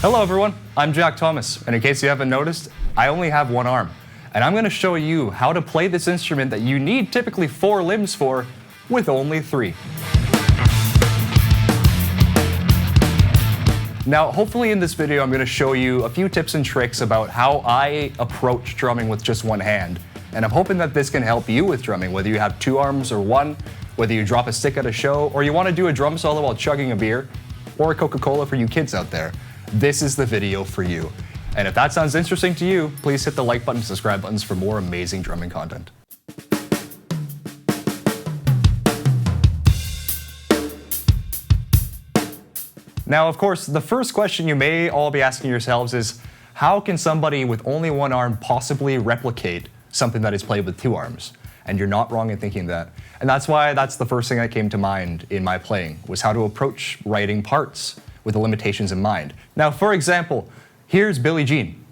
Hello everyone, I'm Jack Thomas, and in case you haven't noticed, I only have one arm. And I'm going to show you how to play this instrument that you need typically 4 limbs for with only 3. Now, hopefully in this video I'm going to show you a few tips and tricks about how I approach drumming with just one hand. And I'm hoping that this can help you with drumming, whether you have 2 arms or 1, whether you drop a stick at a show, or you want to do a drum solo while chugging a beer, or a Coca-Cola for you kids out there. This is the video for you. And if that sounds interesting to you, please hit the like button and subscribe buttons for more amazing drumming content. Now, of course, the first question you may all be asking yourselves is, how can somebody with only one arm possibly replicate something that is played with 2 arms? And you're not wrong in thinking that. And that's why that's the first thing that came to mind in my playing, was how to approach writing parts with the limitations in mind. Now, for example, here's Billie Jean.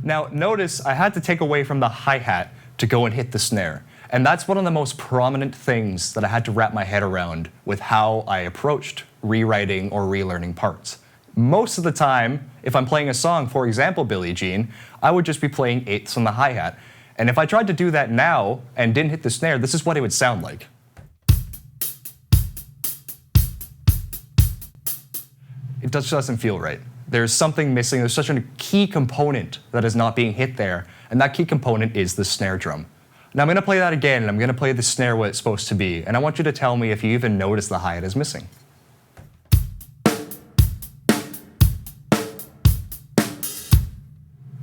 Now, notice I had to take away from the hi-hat to go and hit the snare. And that's one of the most prominent things that I had to wrap my head around with how I approached rewriting or relearning parts. Most of the time, if I'm playing a song, for example, Billie Jean, I would just be playing 8ths on the hi-hat. And if I tried to do that now and didn't hit the snare, this is what it would sound like. It just doesn't feel right. There's something missing. There's such a key component that is not being hit there, and that key component is the snare drum. Now I'm going to play that again, and I'm going to play the snare what it's supposed to be, and I want you to tell me if you even notice the hi-hat is missing.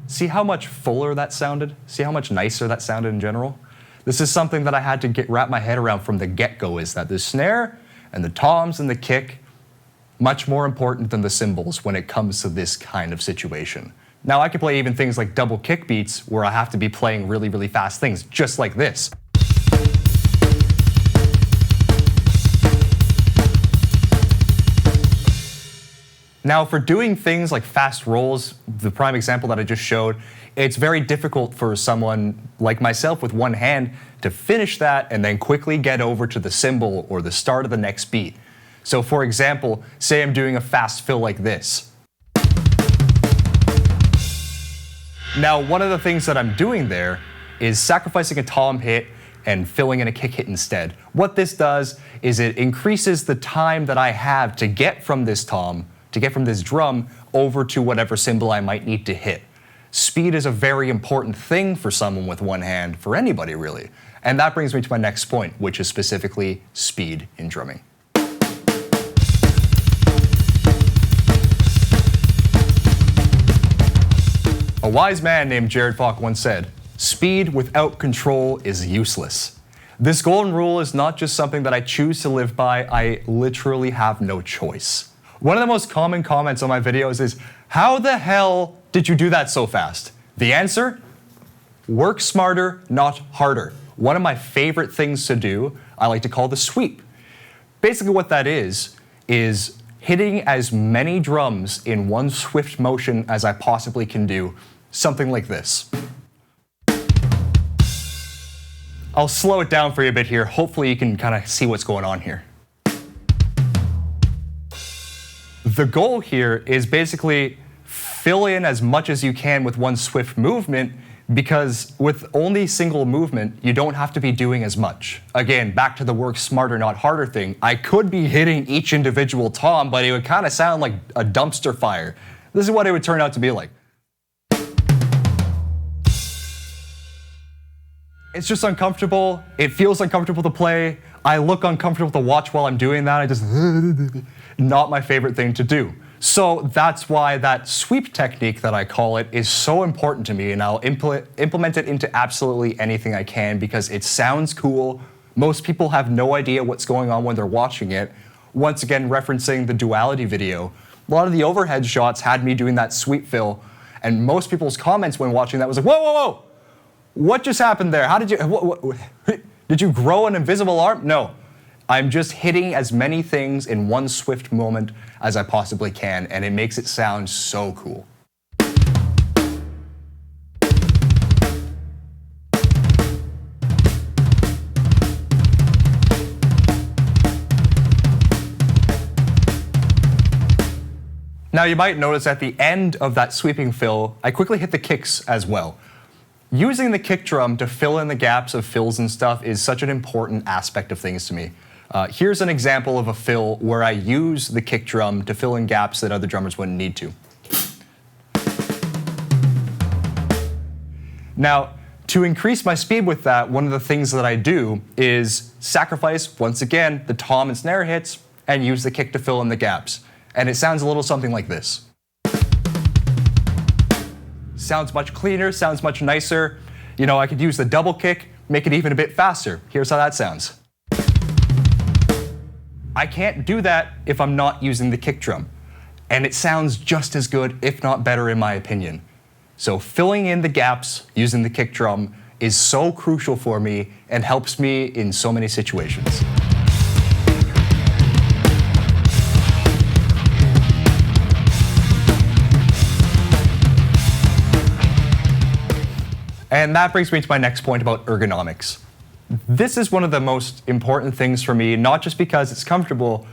See how much fuller that sounded? See how much nicer that sounded in general? This is something that I had to wrap my head around from the get-go, is that the snare and the toms and the kick, much more important than the cymbals when it comes to this kind of situation. Now I can play even things like double kick beats where I have to be playing really, really fast things, just like this. Now for doing things like fast rolls, the prime example that I just showed, it's very difficult for someone like myself with one hand to finish that and then quickly get over to the cymbal or the start of the next beat. So for example, say I'm doing a fast fill like this. Now one of the things that I'm doing there is sacrificing a tom hit and filling in a kick hit instead. What this does is it increases the time that I have to get from this tom, to get from this drum over to whatever cymbal I might need to hit. Speed is a very important thing for someone with one hand, for anybody really. And that brings me to my next point, which is specifically speed in drumming. A wise man named Jared Falk once said, "Speed without control is useless." This golden rule is not just something that I choose to live by, I literally have no choice. One of the most common comments on my videos is, "How the hell did you do that so fast?" The answer? Work smarter, not harder. One of my favorite things to do, I like to call the sweep. Basically what that is hitting as many drums in one swift motion as I possibly can do. Something like this. I'll slow it down for you a bit here. Hopefully you can kind of see what's going on here. The goal here is basically fill in as much as you can with one swift movement, because with only single movement, you don't have to be doing as much. Again, back to the work smarter, not harder thing. I could be hitting each individual tom, but it would kind of sound like a dumpster fire. This is what it would turn out to be like. It's just uncomfortable. It feels uncomfortable to play. I look uncomfortable to watch while I'm doing that. I just, not my favorite thing to do. So that's why that sweep technique that I call it is so important to me, and I'll implement it into absolutely anything I can because it sounds cool. Most people have no idea what's going on when they're watching it. Once again, referencing the duality video, a lot of the overhead shots had me doing that sweep fill, and most people's comments when watching that was like, "Whoa, whoa, whoa! What just happened there? How did you, did you grow an invisible arm?" No, I'm just hitting as many things in one swift moment as I possibly can, and it makes it sound so cool. Now you might notice at the end of that sweeping fill, I quickly hit the kicks as well. Using the kick drum to fill in the gaps of fills and stuff is such an important aspect of things to me. Here's an example of a fill where I use the kick drum to fill in gaps that other drummers wouldn't need to. Now, to increase my speed with that, one of the things that I do is sacrifice, once again, the tom and snare hits and use the kick to fill in the gaps. And it sounds a little something like this. Sounds much cleaner, sounds much nicer. You know, I could use the double kick, make it even a bit faster. Here's how that sounds. I can't do that if I'm not using the kick drum. And it sounds just as good, if not better, in my opinion. So filling in the gaps using the kick drum is so crucial for me and helps me in so many situations. And that brings me to my next point about ergonomics. This is one of the most important things for me, not just because it's comfortable,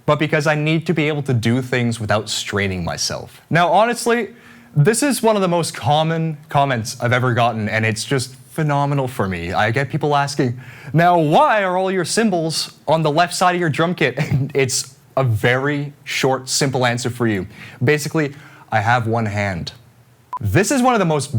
but because I need to be able to do things without straining myself. Now, honestly, this is one of the most common comments I've ever gotten, and it's just phenomenal for me. I get people asking, now why are all your cymbals on the left side of your drum kit? And it's a very short, simple answer for you. Basically, I have one hand. This is one of the most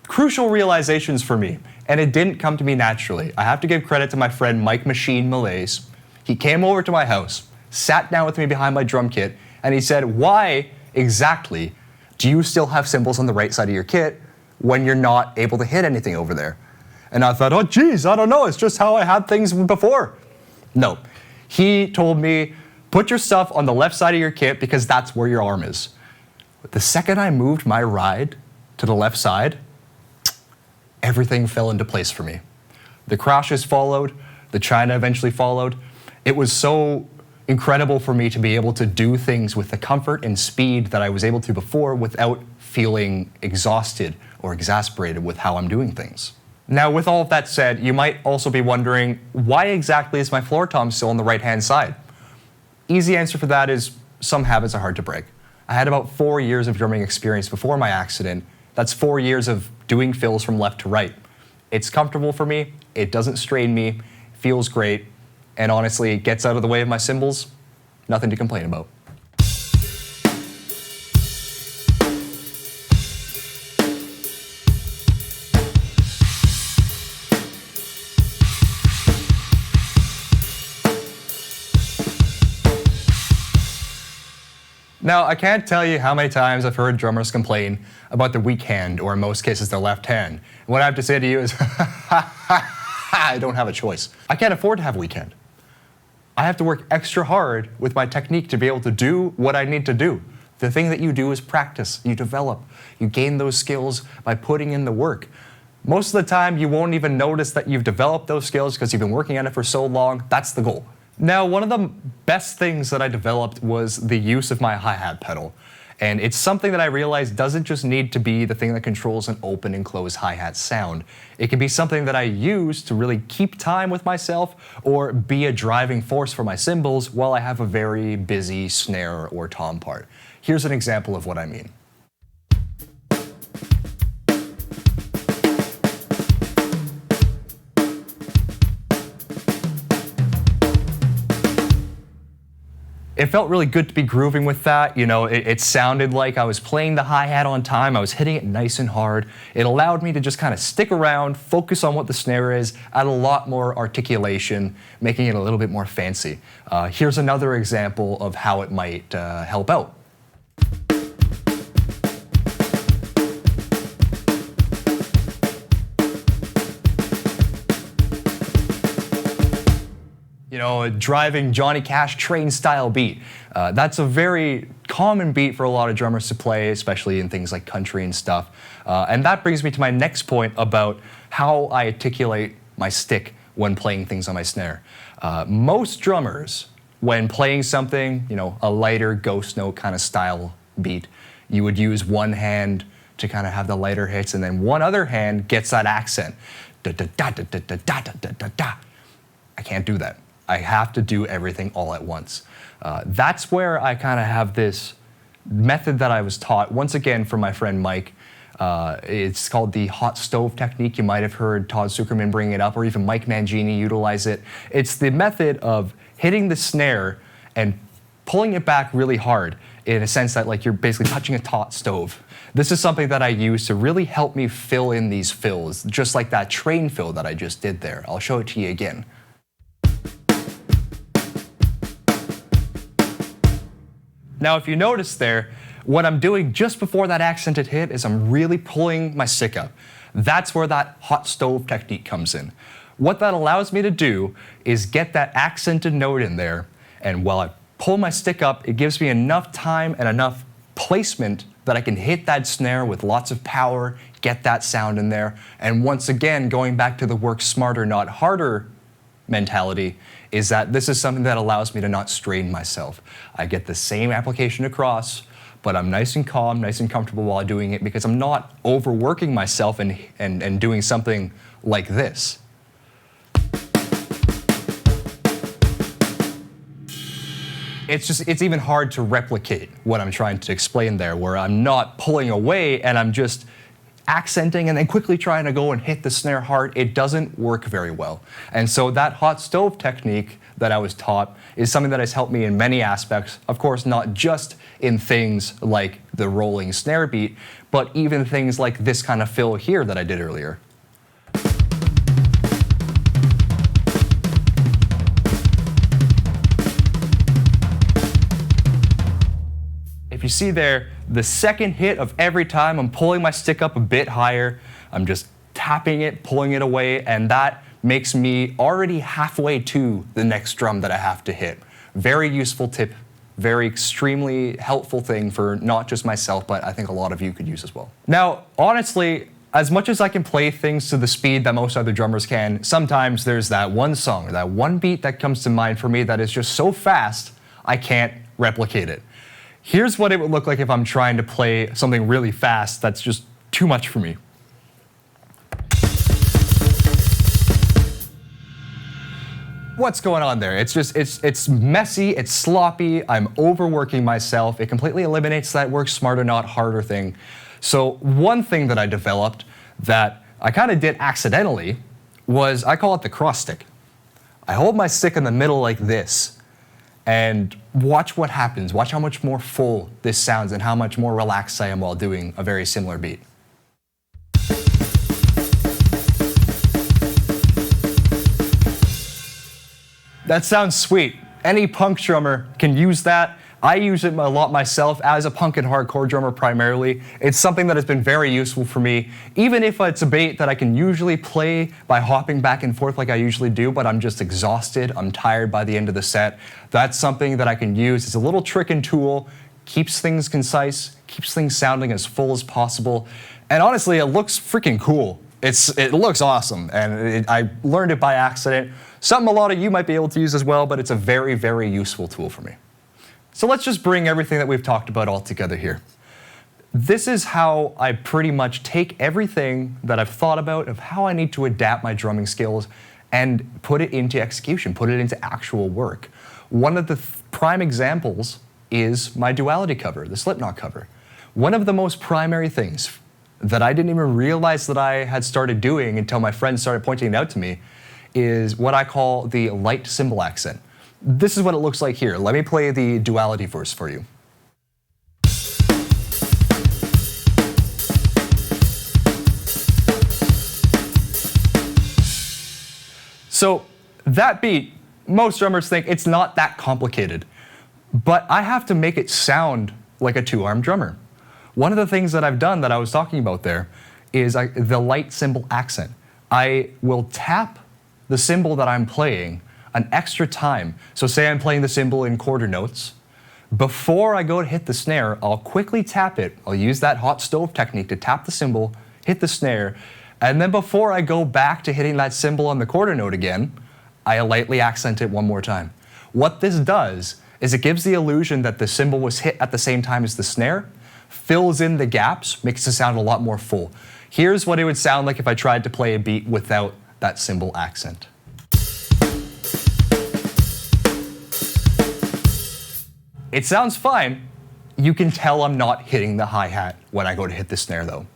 crucial realizations for me, and it didn't come to me naturally. I have to give credit to my friend Mike Machine Malaise. He came over to my house, sat down with me behind my drum kit, and he said, why exactly do you still have cymbals on the right side of your kit when you're not able to hit anything over there? And I thought, oh geez, I don't know, it's just how I had things before. No, he told me, put your stuff on the left side of your kit because that's where your arm is. The second I moved my ride to the left side, everything fell into place for me. The crashes followed, the china eventually followed. It was so incredible for me to be able to do things with the comfort and speed that I was able to before without feeling exhausted or exasperated with how I'm doing things. Now, with all of that said, you might also be wondering, why exactly is my floor tom still on the right-hand side? Easy answer for that is some habits are hard to break. I had about 4 years of drumming experience before my accident. That's 4 years of doing fills from left to right. It's comfortable for me, it doesn't strain me, feels great, and honestly, it gets out of the way of my cymbals, nothing to complain about. Now, I can't tell you how many times I've heard drummers complain about their weak hand, or in most cases, their left hand. And what I have to say to you is, I don't have a choice. I can't afford to have a weak hand. I have to work extra hard with my technique to be able to do what I need to do. The thing that you do is practice, you develop. You gain those skills by putting in the work. Most of the time, you won't even notice that you've developed those skills because you've been working on it for so long. That's the goal. Now, one of the best things that I developed was the use of my hi-hat pedal. And it's something that I realized doesn't just need to be the thing that controls an open and closed hi-hat sound. It can be something that I use to really keep time with myself or be a driving force for my cymbals while I have a very busy snare or tom part. Here's an example of what I mean. It felt really good to be grooving with that. You know, it sounded like I was playing the hi-hat on time. I was hitting it nice and hard. It allowed me to just kind of stick around, focus on what the snare is, add a lot more articulation, making it a little bit more fancy. Here's another example of how it might help out. You know, a driving Johnny Cash train style beat. That's a very common beat for a lot of drummers to play, especially in things like country and stuff. And that brings me to my next point about how I articulate my stick when playing things on my snare. Most drummers, when playing something, you know, a lighter ghost note kind of style beat, you would use one hand to kind of have the lighter hits, and then one other hand gets that accent. Da da da da da da da da da da. I can't do that. I have to do everything all at once. That's where I kind of have this method that I was taught, once again from my friend Mike. It's called the hot stove technique. You might have heard Todd Zuckerman bring it up, or even Mike Mangini utilize it. It's the method of hitting the snare and pulling it back really hard, in a sense that like you're basically touching a hot stove. This is something that I use to really help me fill in these fills, just like that train fill that I just did there. I'll show it to you again. Now, if you notice there, what I'm doing just before that accented hit is I'm really pulling my stick up. That's where that hot stove technique comes in. What that allows me to do is get that accented note in there, and while I pull my stick up, it gives me enough time and enough placement that I can hit that snare with lots of power, get that sound in there. And once again, going back to the work smarter, not harder mentality, is that this is something that allows me to not strain myself. I get the same application across, but I'm nice and calm, nice and comfortable while doing it, because I'm not overworking myself and doing something like this. It's even hard to replicate what I'm trying to explain there, where I'm not pulling away and I'm just accenting and then quickly trying to go and hit the snare hard. It doesn't work very well. And so that hot stove technique that I was taught is something that has helped me in many aspects. Of course, not just in things like the rolling snare beat, but even things like this kind of fill here that I did earlier. If you see there, the second hit of every time I'm pulling my stick up a bit higher, I'm just tapping it, pulling it away, and that makes me already halfway to the next drum that I have to hit. Very useful tip, very extremely helpful thing for not just myself, but I think a lot of you could use as well. Now, honestly, as much as I can play things to the speed that most other drummers can, sometimes there's that one song or that one beat that comes to mind for me that is just so fast, I can't replicate it. Here's what it would look like if I'm trying to play something really fast that's just too much for me. What's going on there? It's messy, it's sloppy, I'm overworking myself. It completely eliminates that work smarter, not harder thing. So one thing that I developed that I kind of did accidentally was, I call it the cross stick. I hold my stick in the middle like this, and watch what happens. Watch how much more full this sounds and how much more relaxed I am while doing a very similar beat. That sounds sweet. Any punk drummer can use that. I use it a lot myself as a punk and hardcore drummer primarily. It's something that has been very useful for me, even if it's a beat that I can usually play by hopping back and forth like I usually do, but I'm just exhausted, I'm tired by the end of the set. That's something that I can use. It's a little trick and tool, keeps things concise, keeps things sounding as full as possible, and honestly, it looks freaking cool. It looks awesome, and I learned it by accident. Something a lot of you might be able to use as well, but it's a very, very useful tool for me. So let's just bring everything that we've talked about all together here. This is how I pretty much take everything that I've thought about of how I need to adapt my drumming skills and put it into execution, put it into actual work. One of the prime examples is my Duality cover, the Slipknot cover. One of the most primary things that I didn't even realize that I had started doing until my friends started pointing it out to me is what I call the light cymbal accent. This is what it looks like here. Let me play the Duality verse for you. So that beat, most drummers think it's not that complicated, but I have to make it sound like a two-arm drummer. One of the things that I've done that I was talking about there is the light cymbal accent. I will tap the cymbal that I'm playing an extra time. So say I'm playing the cymbal in quarter notes. Before I go to hit the snare, I'll quickly tap it. I'll use that hot stove technique to tap the cymbal, hit the snare, and then before I go back to hitting that cymbal on the quarter note again, I lightly accent it one more time. What this does is it gives the illusion that the cymbal was hit at the same time as the snare, fills in the gaps, makes it sound a lot more full. Here's what it would sound like if I tried to play a beat without that cymbal accent. It sounds fine, You can tell I'm not hitting the hi-hat when I go to hit the snare though.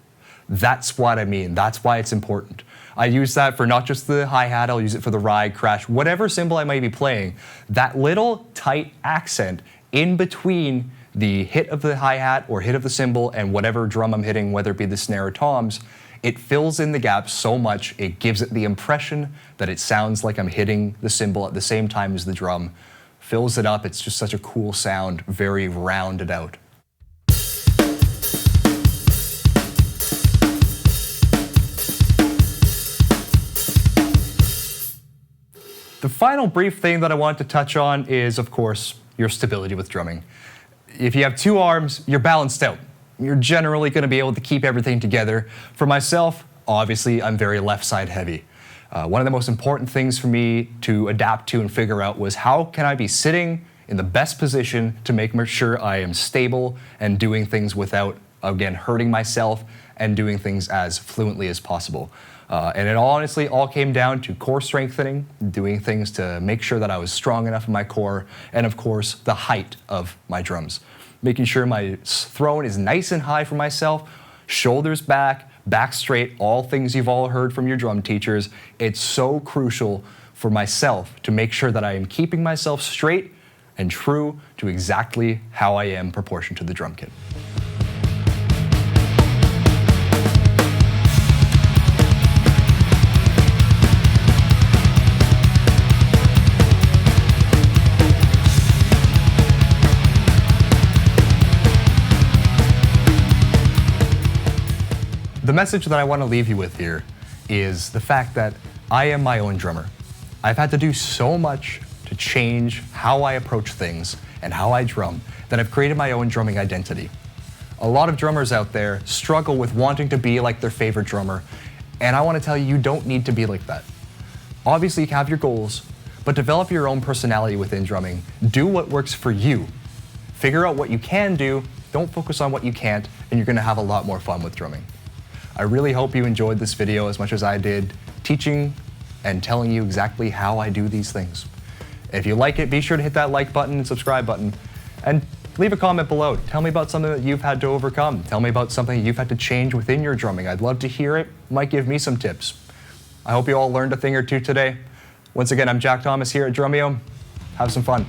That's what I mean. That's why it's important. I use that for not just the hi-hat, I'll use it for the ride, crash, whatever cymbal I might be playing. That little tight accent in between the hit of the hi-hat or hit of the cymbal and whatever drum I'm hitting, whether it be the snare or toms, it fills in the gap so much, it gives it the impression that it sounds like I'm hitting the cymbal at the same time as the drum. Fills it up, it's just such a cool sound, very rounded out. The final brief thing that I want to touch on is, of course, your stability with drumming. If you have two arms, you're balanced out. You're generally going to be able to keep everything together. For myself, obviously, I'm very left side heavy. One of the most important things for me to adapt to and figure out was how can I be sitting in the best position to make sure I am stable and doing things without, again, hurting myself and doing things as fluently as possible. And it honestly all came down to core strengthening, doing things to make sure that I was strong enough in my core, and of course, the height of my drums. Making sure my throne is nice and high for myself, shoulders back, back straight, all things you've all heard from your drum teachers. It's so crucial for myself to make sure that I am keeping myself straight and true to exactly how I am proportioned to the drum kit. The message that I want to leave you with here is the fact that I am my own drummer. I've had to do so much to change how I approach things and how I drum that I've created my own drumming identity. A lot of drummers out there struggle with wanting to be like their favorite drummer, and I want to tell you, you don't need to be like that. Obviously, you can have your goals, but develop your own personality within drumming. Do what works for you. Figure out what you can do, don't focus on what you can't, and you're going to have a lot more fun with drumming. I really hope you enjoyed this video as much as I did, teaching and telling you exactly how I do these things. If you like it, be sure to hit that like button and subscribe button, and leave a comment below. Tell me about something that you've had to overcome. Tell me about something you've had to change within your drumming. I'd love to hear it. Might give me some tips. I hope you all learned a thing or two today. Once again, I'm Jack Thomas here at Drumeo. Have some fun.